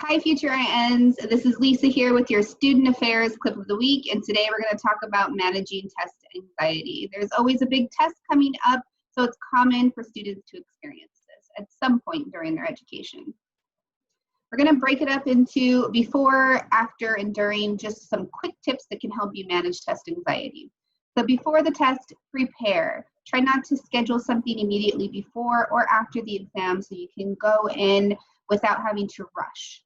Hi, Future INs. This is Lisa here with your Student Affairs Clip of the Week, and today we're going to talk about managing test anxiety. There's always a big test coming up, so it's common for students to experience this at some point during their education. We're going to break it up into before, after, and during, just some quick tips that can help you manage test anxiety. So before the test, prepare. Try not to schedule something immediately before or after the exam so you can go in without having to rush.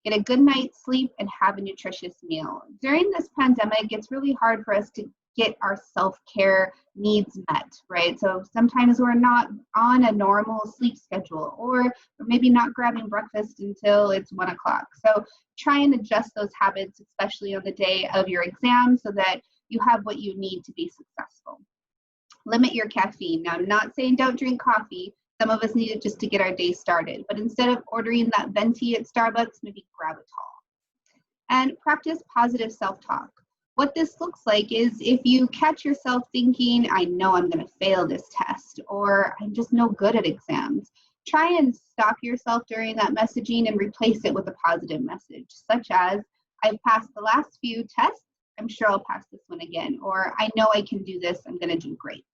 Get a good night's sleep and have a nutritious meal. During this pandemic, it's really hard for us to get our self-care needs met, right? So sometimes we're not on a normal sleep schedule, or we're maybe not grabbing breakfast until it's 1 o'clock. So try and adjust those habits, especially on the day of your exam, so that you have what you need to be successful. Limit your caffeine. Now, I'm not saying don't drink coffee. Some of us need it just to get our day started. But instead of ordering that venti at Starbucks, maybe grab a tall. And practice positive self-talk. What this looks like is if you catch yourself thinking, I know I'm going to fail this test, or I'm just no good at exams, try and stop yourself during that messaging and replace it with a positive message, such as, I've passed the last few tests, I'm sure I'll pass this one again, or I know I can do this, I'm going to do great.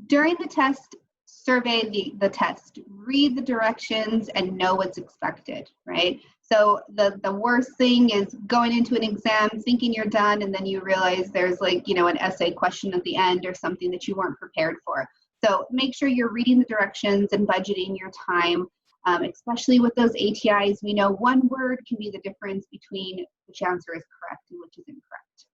During the test, survey the test, read the directions, and know what's expected, right? So the worst thing is going into an exam, thinking you're done, and then you realize there's like, an essay question at the end or something that you weren't prepared for. So make sure you're reading the directions and budgeting your time, especially with those ATIs. We know one word can be the difference between which answer is correct and which is incorrect.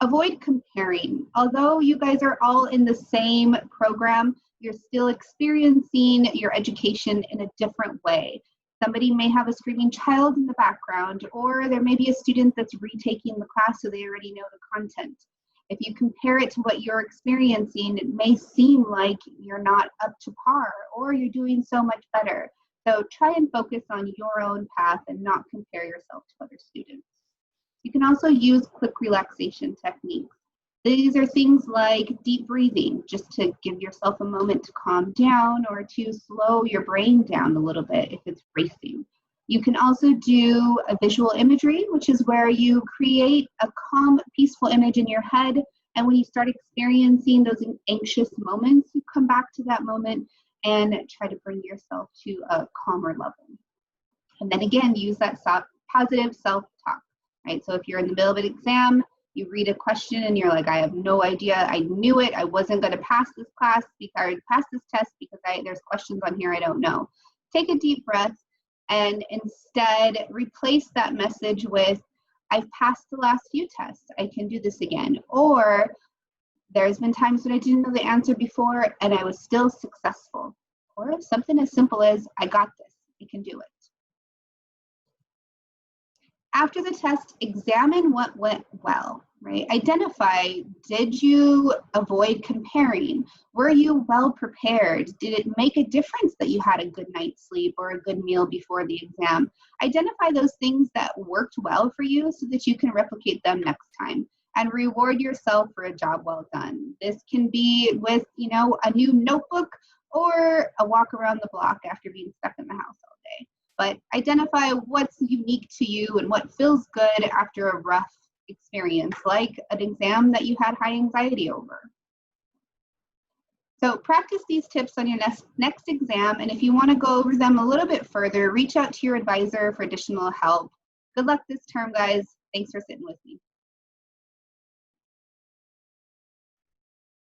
Avoid comparing. Although you guys are all in the same program, you're still experiencing your education in a different way. Somebody may have a screaming child in the background, or there may be a student that's retaking the class so they already know the content. If you compare it to what you're experiencing, it may seem like you're not up to par or you're doing so much better. So try and focus on your own path and not compare yourself to other students. You can also use quick relaxation techniques. These are things like deep breathing, just to give yourself a moment to calm down or to slow your brain down a little bit if it's racing. You can also do a visual imagery, which is where you create a calm, peaceful image in your head. And when you start experiencing those anxious moments, you come back to that moment and try to bring yourself to a calmer level. And then again, use that positive self-talk. Right? So if you're in the middle of an exam, you read a question and you're like, I have no idea, I knew it, I wasn't going to pass this class because pass this test because there's questions on here I don't know. Take a deep breath and instead replace that message with, I've passed the last few tests, I can do this again. Or there's been times when I didn't know the answer before and I was still successful. Or something as simple as, I got this, I can do it. After the test, examine what went well, right? Identify, did you avoid comparing? Were you well prepared? Did it make a difference that you had a good night's sleep or a good meal before the exam? Identify those things that worked well for you so that you can replicate them next time, and reward yourself for a job well done. This can be with, a new notebook or a walk around the block after being stuck in the house all day. But identify what's unique to you and what feels good after a rough experience, like an exam that you had high anxiety over. So practice these tips on your next exam, and if you want to go over them a little bit further, reach out to your advisor for additional help. Good luck this term, guys. Thanks for sitting with me.